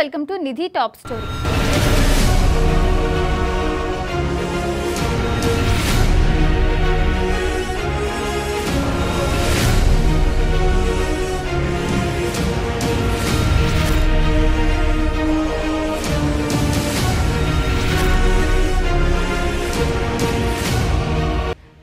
Welcome to Nidhi top story.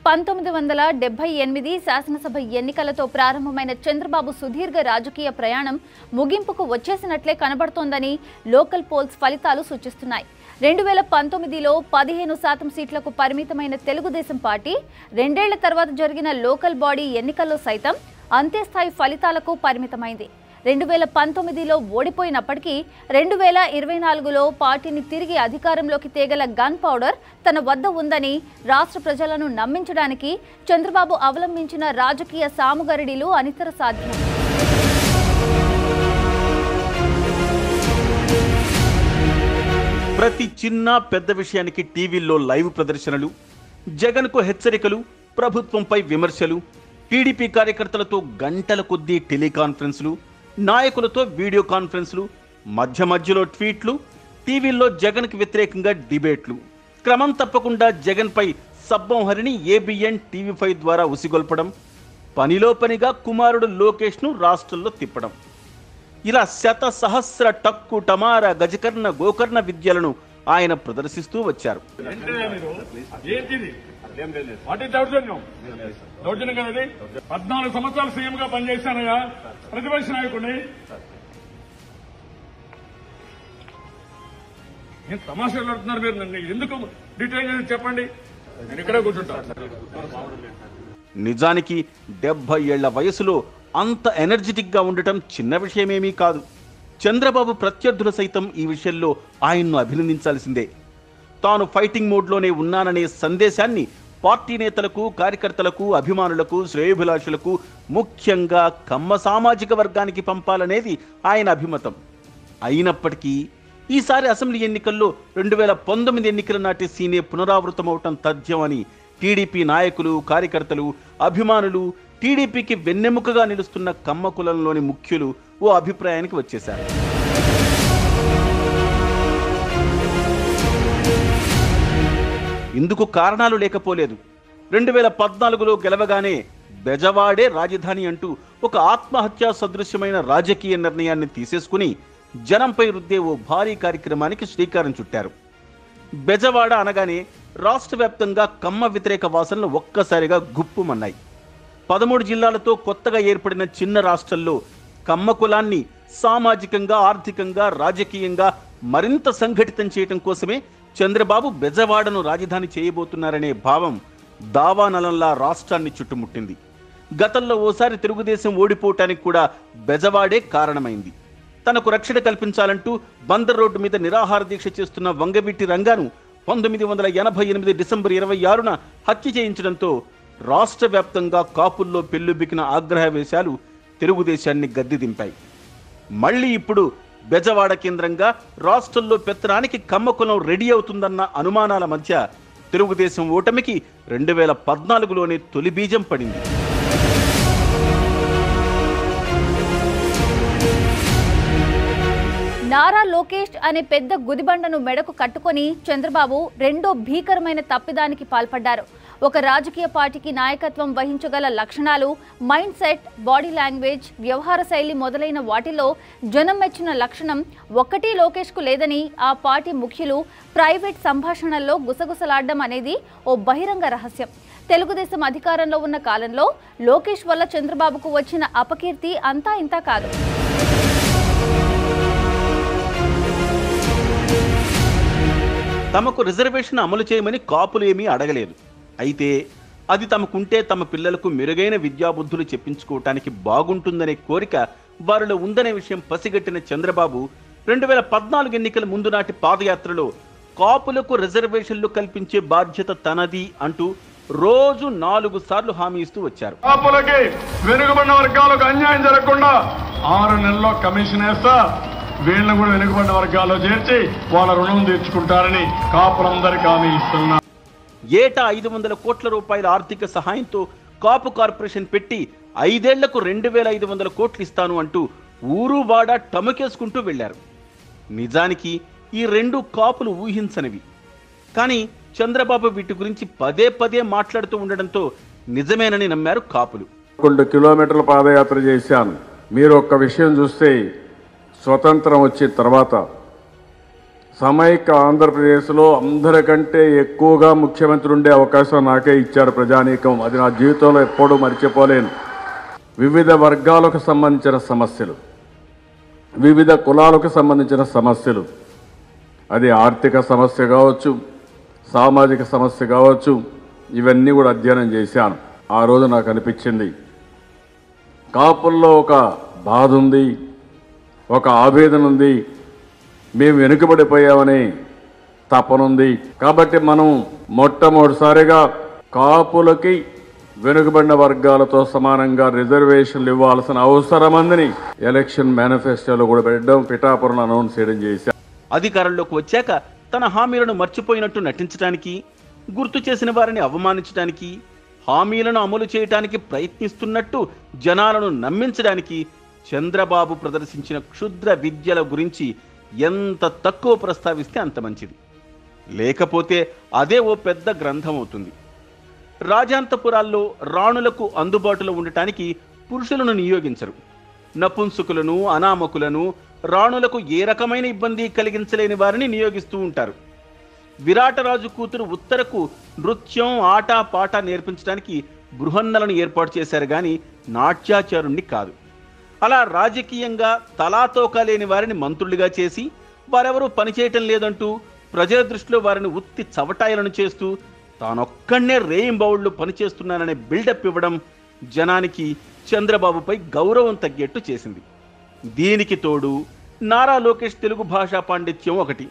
పంతొమ్మిది 1978 శాసనసభ ఎన్నికలతో ప్రారంభమైన చంద్రబాబు సుదీర్ఘ రాజకీయ ప్రయాణం ముగింపుకు వచ్చేసినట్లే కనబడుతోందని లోకల్ పోల్స్ ఫలితాలు సూచిస్తున్నాయి. 2019లో 15% సీట్లకు పరిమితమైన తెలుగుదేశం పార్టీ 2 ఏళ్ల తర్వాత జరిగిన లోకల్ బాడీ ఎన్నికల్లో సైతం అంతే స్థాయి ఫలితాలకు పరిమితమైంది. 2019లో ఓడిపోయినప్పటికీ 2024లో పార్టీని తిరిగి అధికారంలోకి తేగల గన్ పౌడర్ తన వద్ద ఉందని రాష్ట్ర ప్రజలను నమ్మించడానికి చంద్రబాబు అవలంబించిన రాజకీయ సాముగరిడిలు అనితర సాధ్యం. ప్రతి చిన్న పెద్ద విషయానికి టీవీల్లో లైవ్ ప్రదర్శనలు, జగన్కు హెచ్చరికలు, ప్రభుత్వంపై విమర్శలు, టీడీపీ కార్యకర్తలతో గంటల కొద్దీ టెలికాన్ఫరెన్స్లు, నాయకులతో వీడియో కాన్ఫరెన్స్లు, మధ్యలో ట్వీట్లు, టీవీల్లో జగన్కి వ్యతిరేకంగా డిబేట్లు, క్రమం తప్పకుండా జగన్పై సబ్బంహరిని ఏబిఎన్ టీవీ5 ద్వారా ఉసిగొల్పడం, పనిలో పనిగా కుమారుడు లోకేష్ను రాష్ట్రంలో తిప్పడం, ఇలా శత సహస్ర టక్కు టమార గజకర్ణ గోకర్ణ విద్యలను ఆయన ప్రదర్శిస్తూ వచ్చారు. దౌర్జన్యం కదండి. 14 సంవత్సరాలు సీఎం గా పనిచేశానయ్యా, ప్రతిపక్ష నాయకుడిని. నేను తమాషాలు ఆడుతున్నారు మీరు, నన్ను ఎందుకు డిటైన్ చేసి చెప్పండి, నేను ఇక్కడే కూర్చుంటాను. నిజానికి 70 ఏళ్ల వయసులో అంత ఎనర్జెటిక్ గా ఉండటం చిన్న విషయమేమీ కాదు. చంద్రబాబు ప్రత్యర్థులు సైతం ఈ విషయంలో ఆయన్ను అభినందించాల్సిందే. తాను ఫైటింగ్ మోడ్లోనే ఉన్నాననే సందేశాన్ని పార్టీ నేతలకు, కార్యకర్తలకు, అభిమానులకు, శ్రేయోభిలాషులకు, ముఖ్యంగా కమ్మ సామాజిక వర్గానికి పంపాలనేది ఆయన అభిమతం. అయినప్పటికీ ఈసారి అసెంబ్లీ ఎన్నికల్లో 2019 ఎన్నికల నాటి సీనే పునరావృతమవటం తథ్యమని టీడీపీ నాయకులు, కార్యకర్తలు, అభిమానులు, టీడీపీకి వెన్నెముకగా నిలుస్తున్న కమ్మ కులంలోని ముఖ్యులు ఓ అభిప్రాయానికి వచ్చేశారు. ఇందుకు కారణాలు లేకపోలేదు. 2014లో గెలవగానే బెజవాడే రాజధాని అంటూ ఒక ఆత్మహత్యా సదృశ్యమైన రాజకీయ నిర్ణయాన్ని తీసేసుకుని జనంపై రుద్దే ఓ భారీ కార్యక్రమానికి శ్రీకారం చుట్టారు. బెజవాడ అనగానే రాష్ట్ర వ్యాప్తంగా కమ్మ వ్యతిరేక వాసనలు ఒక్కసారిగా గుప్పుమన్నాయి. 13 జిల్లాలతో కొత్తగా ఏర్పడిన చిన్న రాష్ట్రంలో కమ్మ కులాన్ని సామాజికంగా, ఆర్థికంగా, రాజకీయంగా మరింత సంఘటితం చేయటం కోసమే చంద్రబాబు బెజవాడను రాజధాని చేయబోతున్నారనే భావం దావానలంలా రాష్ట్రాన్ని చుట్టుముట్టింది. గతంలో ఓసారి తెలుగుదేశం ఓడిపోవటానికి కూడా బెజవాడే కారణమైంది. తనకు రక్షణ కల్పించాలంటూ బందర్ రోడ్డు మీద నిరాహార దీక్ష చేస్తున్న వంగవీటి రంగాను 1988 డిసెంబర్ 26న హత్య చేయించడంతో రాష్ట్ర వ్యాప్తంగా కాపుల్లో పెల్లుబికిన ఆగ్రహవేశాలు తెలుగుదేశాన్ని గద్దె దింపాయి. మళ్ళీ ఇప్పుడు బెజవాడ కేంద్రంగా రాష్ట్రంలో పెత్తనానికి కమ్మ కులం రెడీ అవుతుందన్న అనుమానాల మధ్య తెలుగుదేశం ఓటమికి 2014లోనే తొలి బీజం పడింది. నారా లోకేష్ అనే పెద్ద గుదిబండను మెడకు కట్టుకొని చంద్రబాబు రెండో భీకరమైన తప్పిదానికి పాల్పడ్డారు. ఒక రాజకీయ పార్టీకి నాయకత్వం వహించగల లక్షణాలు, మైండ్ సెట్, బాడీ లాంగ్వేజ్, వ్యవహార శైలి మొదలైన వాటిలో జనం మెచ్చిన లక్షణం ఒక్కటి లోకేష్కు లేదని ఆ పార్టీ ముఖ్యులు ప్రైవేట్ సంభాషణల్లో గుసగుసలాడడం అనేది ఓ బహిరంగ రహస్యం. తెలుగుదేశం అధికారంలో ఉన్న కాలంలో లోకేష్ వల్ల చంద్రబాబుకు వచ్చిన అపకీర్తి అంతా ఇంతా కాదు. తమకు రిజర్వేషన్ అమలు చేయమని కాపులు ఏమీ అడగలేదు. అయితే అది తమకుంటే తమ పిల్లలకు మెరుగైన విద్యాబుద్ధులు చెప్పించుకోవటానికి బాగుంటుందనే కోరిక వారిలో ఉందనే విషయం పసిగట్టిన చంద్రబాబు 2014 ఎన్నికల ముందు నాటి పాదయాత్రలో కాపులకు రిజర్వేషన్లు కల్పించే బాధ్యత తనది అంటూ రోజు 4 సార్లు హామీ ఇస్తూ వచ్చారు. కాపులకి, వెనుకబడిన వర్గాలకు అన్యాయం జరగకుండా 6 నెలల్లో కమిషన్ వేస్తా, వీళ్ళని కూడా వెనుకబడిన వర్గాల్లో చేర్చి వాళ్ళ రుణం తీర్చుకుంటారని కాపులందరికీ హామీ ఇస్తున్నా. ఏటా 500 కోట్ల రూపాయల ఆర్థిక సహాయంతో కాపు కార్పొరేషన్ పెట్టి 5 ఏళ్లకు 2500 కోట్లు ఇస్తాను అంటూ ఊరు వాడ టముకేసుకుంటూ వెళ్లారు. నిజానికి ఈ రెండు కాపులు ఊహించనివి. కానీ చంద్రబాబు వీటి గురించి పదే పదే మాట్లాడుతూ ఉండడంతో నిజమేనని నమ్మారు కాపులు. 2 కిలోమీటర్ల పాదయాత్ర చేశాను. మీరు ఒక్క విషయం చూస్తే, స్వతంత్రం వచ్చిన తర్వాత సమైక్య ఆంధ్రప్రదేశ్లో అందరికంటే ఎక్కువగా ముఖ్యమంత్రి ఉండే అవకాశం నాకే ఇచ్చారు ప్రజానీకం. అది నా జీవితంలో ఎప్పుడూ మర్చిపోలేను. వివిధ వర్గాలకు సంబంధించిన సమస్యలు, వివిధ కులాలకు సంబంధించిన సమస్యలు, అది ఆర్థిక సమస్య కావచ్చు, సామాజిక సమస్య కావచ్చు, ఇవన్నీ కూడా అధ్యయనం చేశాను. ఆ రోజు నాకు అనిపించింది, కాపుల్లో ఒక బాధ ఉంది, ఒక ఆవేదన ఉంది, మేము వెనుకబడిపోయామని తపనుంది. కాబట్టి మనం మొట్టమొదటిసారిగా కాపులకి వెనుకబడిన వర్గాలతో సమానంగా రిజర్వేషన్లు ఇవ్వాల్సిన అవసరమందని ఎలక్షన్ మేనిఫెస్టోలో కూడా పెట్టడం, పిఠాపురం అనౌన్స్ చేయడం చేశారు. అధికారంలోకి వచ్చాక తన హామీలను మర్చిపోయినట్టు నటించడానికి, గుర్తు చేసిన వారిని అవమానించడానికి, హామీలను అమలు చేయడానికి ప్రయత్నిస్తున్నట్టు జనాలను నమ్మించడానికి చంద్రబాబు ప్రదర్శించిన క్షుద్ర విద్యల గురించి ఎంత తక్కువ ప్రస్తావిస్తే అంత మంచిది. లేకపోతే అదే ఓ పెద్ద గ్రంథం అవుతుంది. రాజాంతపురాల్లో రాణులకు అందుబాటులో ఉండటానికి పురుషులను నియోగించరు. నపుంసకులను, అనామకులను, రాణులకు ఏ రకమైన ఇబ్బంది కలిగించలేని వారిని నియోగిస్తూ ఉంటారు. విరాటరాజు కూతురు ఉత్తరకు నృత్యం, ఆట పాట నేర్పించడానికి బృహన్నలను ఏర్పాటు చేశారు గాని నాట్యాచారుణ్ణి కాదు. అలా రాజకీయంగా తలాతోకా లేని వారిని మంత్రులుగా చేసి, వారెవరూ పనిచేయటం లేదంటూ ప్రజల దృష్టిలో వారిని ఉత్తి చవటాయలను చేస్తూ తానొక్కడే రేయింబౌళ్లు పనిచేస్తున్నాననే బిల్డప్ ఇవ్వడం జనానికి చంద్రబాబుపై గౌరవం తగ్గేట్టు చేసింది. దీనికి తోడు నారా లోకేష్ తెలుగు భాషా పాండిత్యం ఒకటి,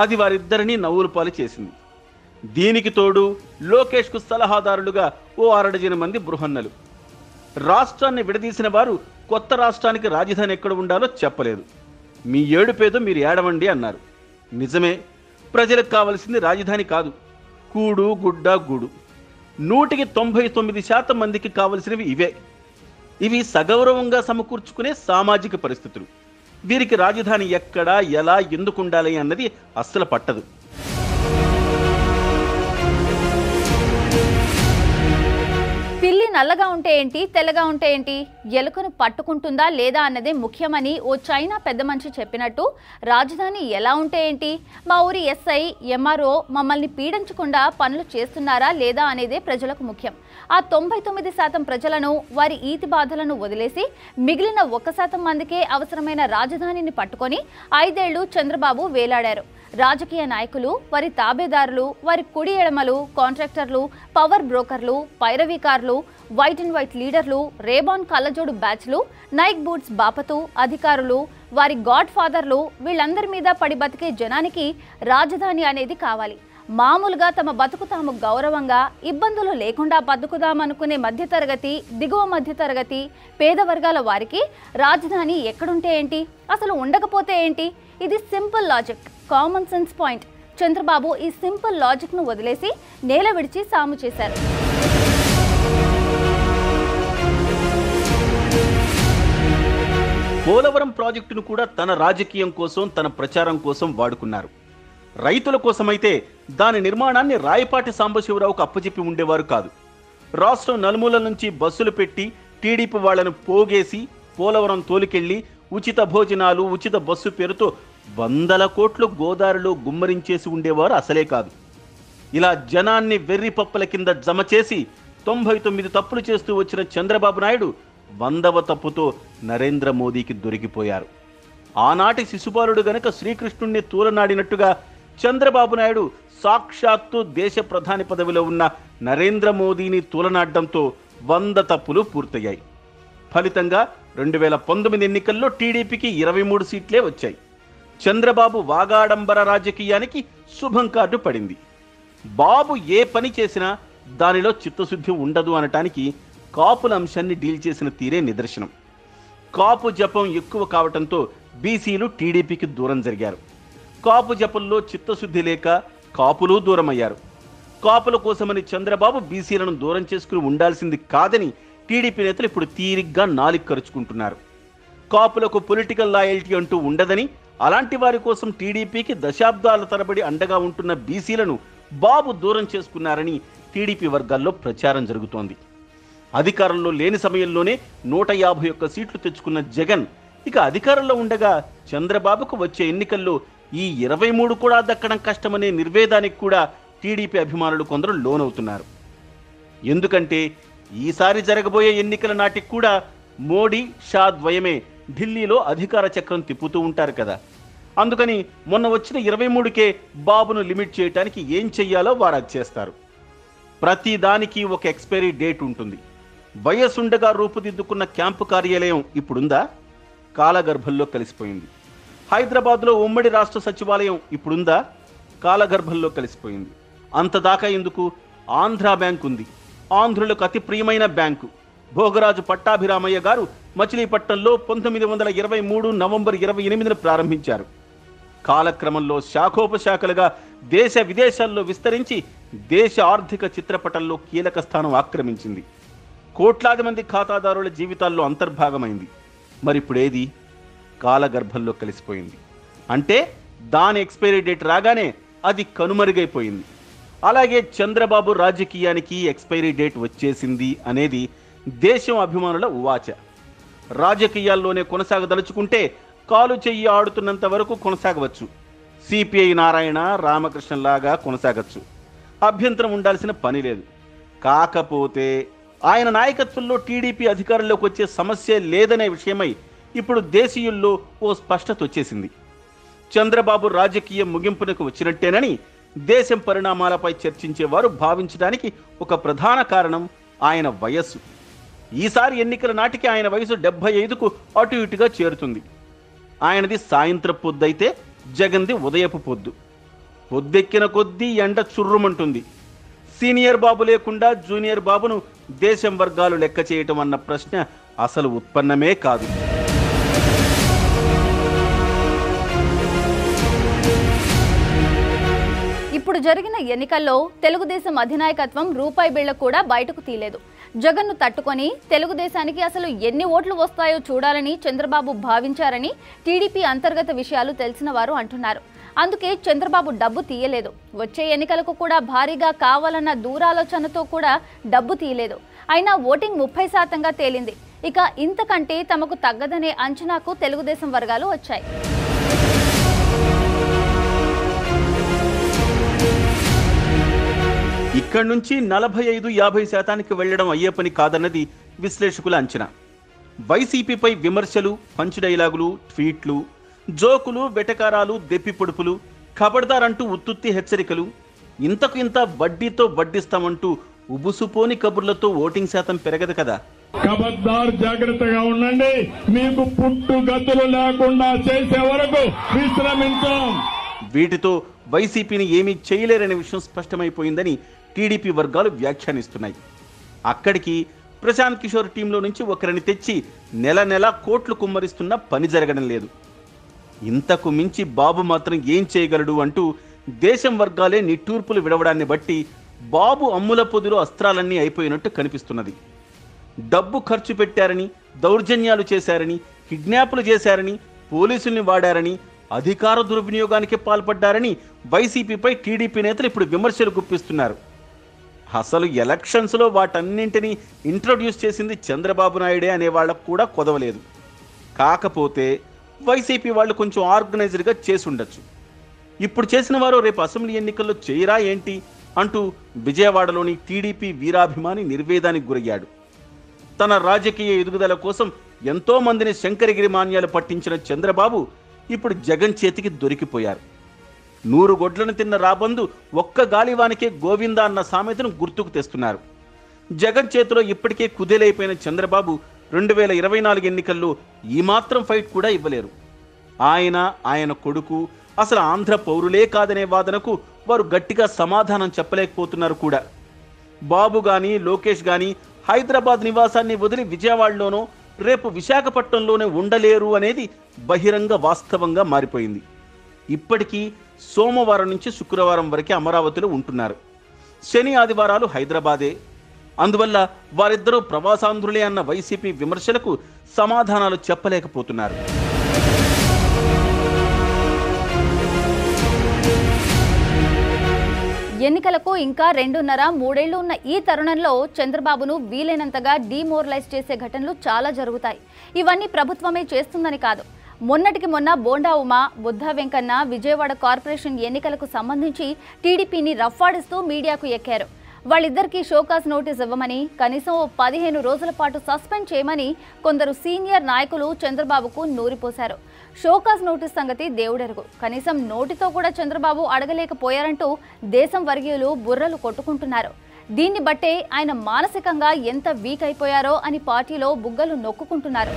అది వారిద్దరినీ నవ్వుల పాలు చేసింది. దీనికి తోడు లోకేష్కు సలహాదారులుగా ఓ 6 మంది బృహన్నలు. రాష్ట్రాన్ని విడదీసిన వారు కొత్త రాష్ట్రానికి రాజధాని ఎక్కడ ఉండాలో చెప్పలేదు. మీ ఏడుపేదో మీరు ఏడవండి అన్నారు. నిజమే, ప్రజలకు కావలసింది రాజధాని కాదు, కూడు గుడ్డ గూడు. 99% మందికి కావలసినవి ఇవే. ఇవి సగౌరవంగా సమకూర్చుకునే సామాజిక పరిస్థితులు. వీరికి రాజధాని ఎక్కడ, ఎలా, ఎందుకు ఉండాలి అన్నది అస్సలు పట్టదు. పిల్లి నల్లగా ఉంటే ఏంటి, తెల్లగా ఉంటే ఏంటి, ఎలుకను పట్టుకుంటుందా లేదా అన్నదే ముఖ్యమని ఓ చైనా పెద్ద మనిషి చెప్పినట్టు రాజధాని ఎలా ఉంటే ఏంటి, మా ఊరి ఎస్ఐ, ఎంఆర్ఓ మమ్మల్ని పీడించకుండా పనులు చేస్తున్నారా లేదా అనేదే ప్రజలకు ముఖ్యం. ఆ 99% ప్రజలను, వారి ఈతి బాధలను వదిలేసి మిగిలిన 1% మందికే అవసరమైన రాజధానిని పట్టుకొని 5 ఏళ్లు చంద్రబాబు వేలాడారు. రాజకీయ నాయకులు, వారి తాబేదారులు, వారి కుడి ఎడమలు, కాంట్రాక్టర్లు, పవర్ బ్రోకర్లు, పైరవీకారులు, వైట్ అండ్ వైట్ లీడర్లు, రేబాన్ కళ్ళజోడు బ్యాచ్లు, నైక్ బూట్స్ బాపతు అధికారులు, వారి గాడ్ ఫాదర్లు, వీళ్ళందరి మీద పడి బతికే జనానికి రాజధాని అనేది కావాలి. మామూలుగా తమ బతుకు తాము గౌరవంగా, ఇబ్బందులు లేకుండా బతుకుదామనుకునే మధ్యతరగతి, దిగువ మధ్యతరగతి, పేద వర్గాల వారికి రాజధాని ఎక్కడుంటే ఏంటి, అసలు ఉండకపోతే ఏంటి? ఇది simple logic, common sense point. Chandrababu ఈ సింపుల్ లాజిక్ను వదిలేసి నేల విడిచి సాము చేశారు. పోలవరం ప్రాజెక్టును కూడా తన రాజకీయం కోసం, తన ప్రచారం కోసం వాడుకున్నారు. రైతుల కోసమైతే దాని నిర్మాణాన్ని రాయపాటి సాంబశివరావుకు అప్పచెప్పి ఉండేవారు కాదు. రాష్ట్రం నలుమూలల నుంచి బస్సులు పెట్టి టీడీపీ వాళ్లను పోగేసి పోలవరం తోలికెళ్లి ఉచిత భోజనాలు, ఉచిత బస్సు పేరుతో 100 కోట్లు గోదావరిలో గుమ్మరించేసి ఉండేవారు అసలే కాదు. ఇలా జనాన్ని వెర్రి పప్పుల కింద జమ చేసి 99 తప్పులు చేస్తూ వచ్చిన చంద్రబాబు నాయుడు 100వ తప్పుతో నరేంద్ర మోదీకి దొరికిపోయారు. ఆనాటి శిశుపాలుడు గనక శ్రీకృష్ణుణ్ణి తూలనాడినట్టుగా చంద్రబాబు నాయుడు సాక్షాత్తు దేశ ప్రధాని పదవిలో ఉన్న నరేంద్ర మోదీని తూలనాడడంతో 100 తప్పులు పూర్తయ్యాయి. ఫలితంగా 2019 ఎన్నికల్లో టీడీపీకి 23 సీట్లే వచ్చాయి. చంద్రబాబు వాగాడంబర రాజకీయానికి శుభం కార్డు పడింది. బాబు ఏ పని చేసినా దానిలో చిత్తశుద్ధి ఉండదు అనటానికి కాపుల అంశాన్ని డీల్ చేసిన తీరే నిదర్శనం. కాపు జపం ఎక్కువ కావటంతో బీసీలు టీడీపీకి దూరం జరిగారు. కాపు జపంలో చిత్తశుద్ధి లేక కాపులు దూరమయ్యారు. కాపుల కోసమని చంద్రబాబు బీసీలను దూరం చేసుకుని ఉండాల్సింది కాదని టీడీపీ నేతలు ఇప్పుడు తీరిగ్గా నాలిక ఖర్చుకుంటున్నారు. కాపులకు పొలిటికల్ లాయల్టీ అంటూ ఉండదని, అలాంటి వారి కోసం టీడీపీకి దశాబ్దాల తరబడి అండగా ఉంటున్న బీసీలను బాబు దూరం చేసుకున్నారని టీడీపీ వర్గాల్లో ప్రచారం జరుగుతోంది. అధికారంలో లేని సమయంలోనే 151 సీట్లు తెచ్చుకున్న జగన్ ఇక అధికారంలో ఉండగా చంద్రబాబుకు వచ్చే ఎన్నికల్లో ఈ 23 కూడా దక్కడం కష్టమనే నిర్వేదానికి కూడా టీడీపీ అభిమానులు కొందరు లోనవుతున్నారు. ఎందుకంటే ఈసారి జరగబోయే ఎన్నికల నాటికి కూడా మోడీ షా ద్వయమే ఢిల్లీలో అధికార చక్రం తిప్పుతూ ఉంటారు కదా. అందుకని మొన్న వచ్చిన 23కే బాబును లిమిట్ చేయడానికి ఏం చెయ్యాలో వారు అది చేస్తారు. ప్రతి దానికి ఒక ఎక్స్పైరీ డేట్ ఉంటుంది. వయసుండగా రూపుదిద్దుకున్న క్యాంపు కార్యాలయం ఇప్పుడుందా? కాలగర్భంలో కలిసిపోయింది. హైదరాబాద్లో ఉమ్మడి రాష్ట్ర సచివాలయం ఇప్పుడుందా? కాలగర్భంలో కలిసిపోయింది. అంతదాకా ఎందుకు? ఆంధ్రా బ్యాంక్ ఉంది, ఆంధ్రులకు అతి ప్రియమైన బ్యాంకు. భోగరాజు పట్టాభిరామయ్య గారు మచిలీపట్నంలో 1923 నవంబర్ 28న ప్రారంభించారు. కాలక్రమంలో శాఖోపశాఖలుగా దేశ విదేశాల్లో విస్తరించి దేశ ఆర్థిక చిత్రపటంలో కీలక స్థానం ఆక్రమించింది. కోట్లాది మంది ఖాతాదారుల జీవితాల్లో అంతర్భాగమైంది. మరిప్పుడేది? కాలగర్భంలో కలిసిపోయింది. అంటే దాని ఎక్స్పైరీ డేట్ రాగానే అది కనుమరుగైపోయింది. అలాగే చంద్రబాబు రాజకీయానికి ఎక్స్పైరీ డేట్ వచ్చేసింది అనేది దేశం అభిమానుల ఉవాచ. రాజకీయాల్లోనే కొనసాగదలుచుకుంటే కాలు చెయ్యి ఆడుతున్నంత వరకు కొనసాగవచ్చు. సిపిఐ నారాయణ రామకృష్ణలాగా కొనసాగచ్చు. అభ్యంతరం ఉండాల్సిన పని లేదు. కాకపోతే ఆయన నాయకత్వంలో టీడీపీ అధికారంలోకి వచ్చే సమస్య లేదనే విషయమై ఇప్పుడు దేశీయుల్లో ఓ స్పష్టత వచ్చేసింది. చంద్రబాబు రాజకీయ ముగింపునకు వచ్చినట్టేనని దేశం పరిణామాలపై చర్చించేవారు భావించడానికి ఒక ప్రధాన కారణం ఆయన వయస్సు. ఈసారి ఎన్నికల నాటికి ఆయన వయసు 75కు అటు ఇటుగా చేరుతుంది. ఆయనది సాయంత్రం పొద్దైతే జగన్ది ఉదయపు పొద్దు. పొద్దెక్కిన కొద్దీ ఎండ చుర్రుమంటుంది. సీనియర్ బాబు లేకుండా జూనియర్ బాబును దేశం వర్గాలు లెక్క చేయటం అన్న ప్రశ్న అసలు ఉత్పన్నమే కాదు. ఇప్పుడు జరిగిన ఎన్నికల్లో తెలుగుదేశం అధినాయకత్వం రూపాయి బిళ్ళ కూడా బయటకు తీయలేదు. జగన్ను తట్టుకొని తెలుగుదేశానికి అసలు ఎన్ని ఓట్లు వస్తాయో చూడాలని చంద్రబాబు భావించారని టీడీపీ అంతర్గత విషయాలు తెలిసిన వారు అంటున్నారు. అందుకే చంద్రబాబు డబ్బు తీయలేదు. వచ్చే ఎన్నికలకు కూడా భారీగా కావాలన్న దూరాలోచనతో కూడా డబ్బు తీయలేదు. అయినా ఓటింగ్ 30%గా తేలింది. ఇక ఇంతకంటే తమకు తగ్గదనే అంచనాకు తెలుగుదేశం వర్గాలు వచ్చాయి. ఇక్కడి నుంచి 45-50% వెళ్లడం అయ్యే పని కాదన్నది విశ్లేషకుల అంచనా. వైసీపీపై విమర్శలు, పంచ్ డైలాగులు, ట్వీట్లు, జోకులు, వెటకారాలు, దెప్పిపొడుపులు, ఖబర్దారంటూ ఉత్తుత్తి హెచ్చరికలు, ఇంతకు ఇంత వడ్డీతో వడ్డిస్తామంటూ ఉబుసుపోని కబుర్లతో ఓటింగ్ శాతం పెరగదు కదా. ఖబర్దార్, జాగ్రత్తగా ఉండండి. మీకు పుట్టు గతులు లేకుండా చేసే వరకు విశ్రమించాం. వీటితో వైసీపీని ఏమీ చేయలేరనే విషయం స్పష్టమైపోయిందని టీడీపీ వర్గాలు వ్యాఖ్యానిస్తున్నాయి. అక్కడికి ప్రశాంత్ కిషోర్ టీంలో నుంచి ఒకరిని తెచ్చి నెల నెల కోట్లు కుమ్మరిస్తున్న పని జరగడం లేదు. ఇంతకు మించి బాబు మాత్రం ఏం చేయగలడు అంటూ దేశం వర్గాలే నిట్టూర్పులు విడవడాన్ని బట్టి బాబు అమ్ముల పొదిలో అస్త్రాలన్నీ అయిపోయినట్టు కనిపిస్తున్నది. డబ్బు ఖర్చు పెట్టారని, దౌర్జన్యాలు చేశారని, కిడ్నాపులు చేశారని, పోలీసుల్ని వాడారని, అధికార దుర్వినియోగానికి పాల్పడ్డారని వైసీపీపై టీడీపీ నేతలు ఇప్పుడు విమర్శలు గుప్పిస్తున్నారు. అసలు ఎలక్షన్స్లో వాటన్నింటినీ ఇంట్రొడ్యూస్ చేసింది చంద్రబాబు నాయుడే అనే వాళ్ళకు కూడా కొదవలేదు. కాకపోతే వైసీపీ వాళ్ళు కొంచెం ఆర్గనైజ్డ్గా చేసి ఉండొచ్చు. ఇప్పుడు చేసిన వారు రేపు అసెంబ్లీ ఎన్నికల్లో చేయరా ఏంటి అంటూ విజయవాడలోని టీడీపీ వీరాభిమాని నిర్వేదానికి గురయ్యాడు. తన రాజకీయ ఎదుగుదల కోసం ఎంతో మందిని శంకరగిరి మాన్యాలు పట్టించిన చంద్రబాబు ఇప్పుడు జగన్ చేతికి దొరికిపోయారు. 100 గొడ్లను తిన్న రాబందు ఒక్క గాలివానికే గోవిందా అన్న సామెతను గుర్తుకు తెస్తున్నారు. జగన్ చేతిలో ఇప్పటికే కుదేలైపోయిన చంద్రబాబు 2024 ఎన్నికల్లో ఈ మాత్రం ఫైట్ కూడా ఇవ్వలేరు. ఆయన కొడుకు అసలు ఆంధ్ర పౌరులే కాదనే వాదనకు వారు గట్టిగా సమాధానం చెప్పలేకపోతున్నారు కూడా. బాబు గాని లోకేష్ గాని హైదరాబాద్ నివాసాన్ని వదిలి విజయవాడలోనో రేపు విశాఖపట్నంలోనే ఉండలేరు అనేది బహిరంగ వాస్తవంగా మారిపోయింది. ఇప్పటికీ సోమవారం నుంచి శుక్రవారం వరకే అమరావతిలో ఉంటున్నారు. శని ఆదివారాలు హైదరాబాదే. అందువల్ల వారిద్దరూ ప్రవాసాంధ్రులే అన్న వైసీపీ విమర్శలకు సమాధానాలు చెప్పలేకపోతున్నారు. ఎన్నికలకు ఇంకా 2.5-3 ఏళ్లు ఉన్న ఈ తరుణంలో చంద్రబాబును వీలైనంతగా డీమోరలైజ్ చేసే ఘటనలు చాలా జరుగుతాయి. ఇవన్నీ ప్రభుత్వమే చేస్తుందని కాదు. మొన్నటికి మొన్న బోండా ఉమా, బుద్ధా వెంకన్న విజయవాడ కార్పొరేషన్ ఎన్నికలకు సంబంధించి టీడీపీని రఫ్ఫాడిస్తూ మీడియాకు ఎక్కారు. వాళ్ళిద్దరికీ షోకాజ్ నోటీస్ ఇవ్వమని, కనీసం 15 రోజుల పాటు సస్పెండ్ చేయమని కొందరు సీనియర్ నాయకులు చంద్రబాబుకు నూరిపోశారు. షోకాజ్ నోటీస్ సంగతి దేవుడెరుగు, కనీసం నోటితో కూడా చంద్రబాబు అడగలేకపోయారంటూ దేశం వర్గీయులు బుర్రలు కొట్టుకుంటున్నారు. దీన్ని బట్టే ఆయన మానసికంగా ఎంత వీక్ అయిపోయారో అని పార్టీలో బుగ్గలు నొక్కుకుంటున్నారు.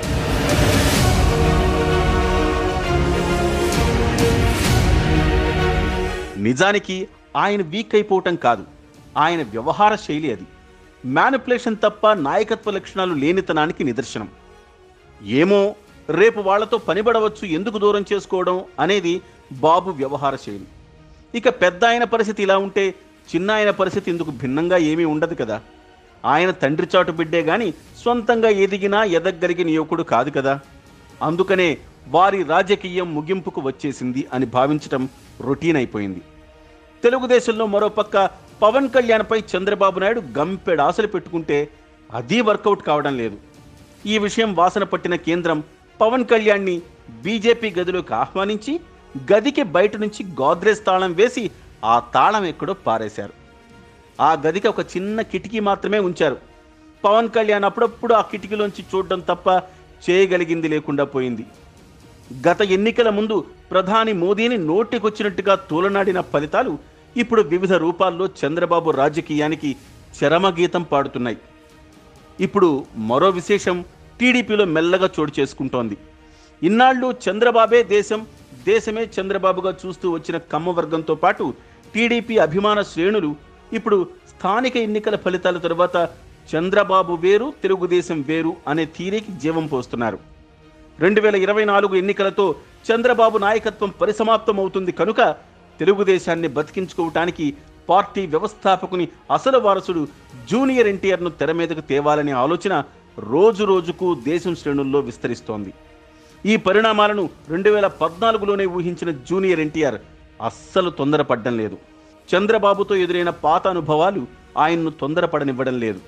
నిజానికి ఆయన వీక్ అయిపోవటం కాదు, ఆయన వ్యవహార శైలి అది. మ్యానిపులేషన్ తప్ప నాయకత్వ లక్షణాలు లేనితనానికి నిదర్శనం. ఏమో రేపు వాళ్లతో పనిపడవచ్చు, ఎందుకు దూరం చేసుకోవడం అనేది బాబు వ్యవహార శైలి. ఇక పెద్ద ఆయన పరిస్థితి ఇలా ఉంటే చిన్న ఆయన పరిస్థితి ఇందుకు భిన్నంగా ఏమీ ఉండదు కదా. ఆయన తండ్రి చాటు బిడ్డే గాని సొంతంగా ఎదిగినా ఎదగలిగిన యువకుడు కాదు కదా. అందుకనే వారి రాజకీయం ముగింపుకు వచ్చేసింది అని భావించటం రొటీన్ అయిపోయింది. తెలుగుదేశంలో మరోపక్క పవన్ కళ్యాణ్పై చంద్రబాబు నాయుడు గంపెడు ఆశలు పెట్టుకుంటే అది వర్కౌట్ కావడం లేదు. ఈ విషయం వాసన పట్టిన కేంద్రం పవన్ కళ్యాణ్ని బీజేపీ గదిలోకి ఆహ్వానించి గదికి బయట నుంచి గోద్రేజ్ తాళం వేసి ఆ తాళం ఎక్కడో పారేశారు. ఆ గదికి ఒక చిన్న కిటికీ మాత్రమే ఉంచారు. పవన్ కళ్యాణ్ అప్పుడప్పుడు ఆ కిటికీలోంచి చూడడం తప్ప చేయగలిగింది లేకుండా పోయింది. గత ఎన్నికల ముందు ప్రధాని మోదీని నోటికొచ్చినట్టుగా తూలనాడిన ఫలితాలు ఇప్పుడు వివిధ రూపాల్లో చంద్రబాబు రాజకీయానికి చరమగీతం పాడుతున్నాయి. ఇప్పుడు మరో విశేషం టీడీపీలో మెల్లగా చోటు చేసుకుంటోంది. ఇన్నాళ్ళు చంద్రబాబే దేశం, దేశమే చంద్రబాబుగా చూస్తూ వచ్చిన కమ్మ వర్గంతో పాటు టీడీపీ అభిమాన శ్రేణులు ఇప్పుడు స్థానిక ఎన్నికల ఫలితాల తరువాత చంద్రబాబు వేరు, తెలుగుదేశం వేరు అనే థీరీకి జీవం పోస్తున్నారు. 2024 ఎన్నికలతో చంద్రబాబు నాయకత్వం పరిసమాప్తం అవుతుంది కనుక తెలుగుదేశాన్ని బతికించుకోవటానికి పార్టీ వ్యవస్థాపకుని అసలు వారసుడు జూనియర్ ఎన్టీఆర్ను తెర మీదకు తేవాలనే ఆలోచన రోజు రోజుకు దేశం శ్రేణుల్లో విస్తరిస్తోంది. ఈ పరిణామాలను 2014లోనే ఊహించిన జూనియర్ ఎన్టీఆర్ అస్సలు తొందరపడ్డం లేదు. చంద్రబాబుతో ఎదురైన పాత అనుభవాలు ఆయన్ను తొందరపడనివ్వడం లేదు.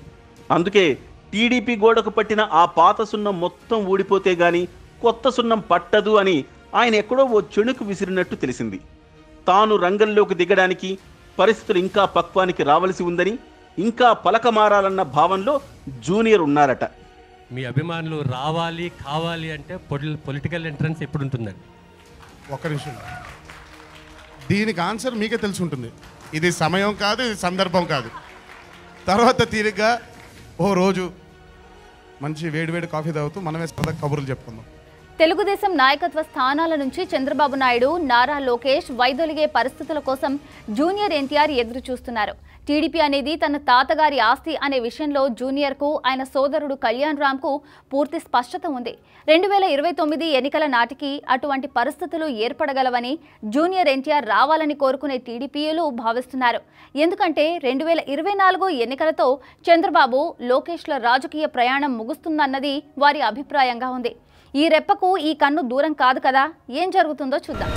అందుకే టీడీపీ గోడకు పట్టిన ఆ పాత సున్నం మొత్తం ఊడిపోతే గాని కొత్త సున్నం పట్టదు అని ఆయన ఎక్కడో ఓ చెణుకు విసిరినట్టు తెలిసింది. తాను రంగంలోకి దిగడానికి పరిస్థితులు ఇంకా పక్వానికి రావలసి ఉందని, ఇంకా పలక మారాలన్న భావంలో జూనియర్ ఉన్నారట. మీ అభిమానులు రావాలి కావాలి అంటే పొలిటికల్ ఎంట్రన్స్ ఎప్పుడు ఉంటుందండి? ఒక్క నిమిషం, దీనికి ఆన్సర్ మీకే తెలిసి ఉంటుంది. ఇది సమయం కాదు, ఇది సందర్భం కాదు. తర్వాత తీరిగ్గా ఓ రోజు మంచి వేడివేడి కాఫీ తాగుతూ మనమే సరదా కబుర్లు చెప్పుకుందాం. తెలుగుదేశం నాయకత్వ స్థానాల నుంచి చంద్రబాబు నాయుడు, నారా లోకేష్ వైదొలిగే పరిస్థితుల కోసం జూనియర్ ఎన్టీఆర్ ఎదురు చూస్తున్నారు. టీడీపీ అనేది తన తాతగారి ఆస్తి అనే విషయంలో జూనియర్కు, ఆయన సోదరుడు కళ్యాణ్ రామ్కు పూర్తి స్పష్టత ఉంది. 2029 ఎన్నికల నాటికి అటువంటి పరిస్థితులు ఏర్పడగలవని జూనియర్ ఎన్టీఆర్ రావాలని కోరుకునే టీడీపీలు భావిస్తున్నారు. ఎందుకంటే 2024 ఎన్నికలతో చంద్రబాబు, లోకేష్ల రాజకీయ ప్రయాణం ముగుస్తుందన్నది వారి అభిప్రాయంగా ఉంది. ఈ రెప్పకు ఈ కన్ను దూరం కాదు కదా. ఏం జరుగుతుందో చూద్దాం.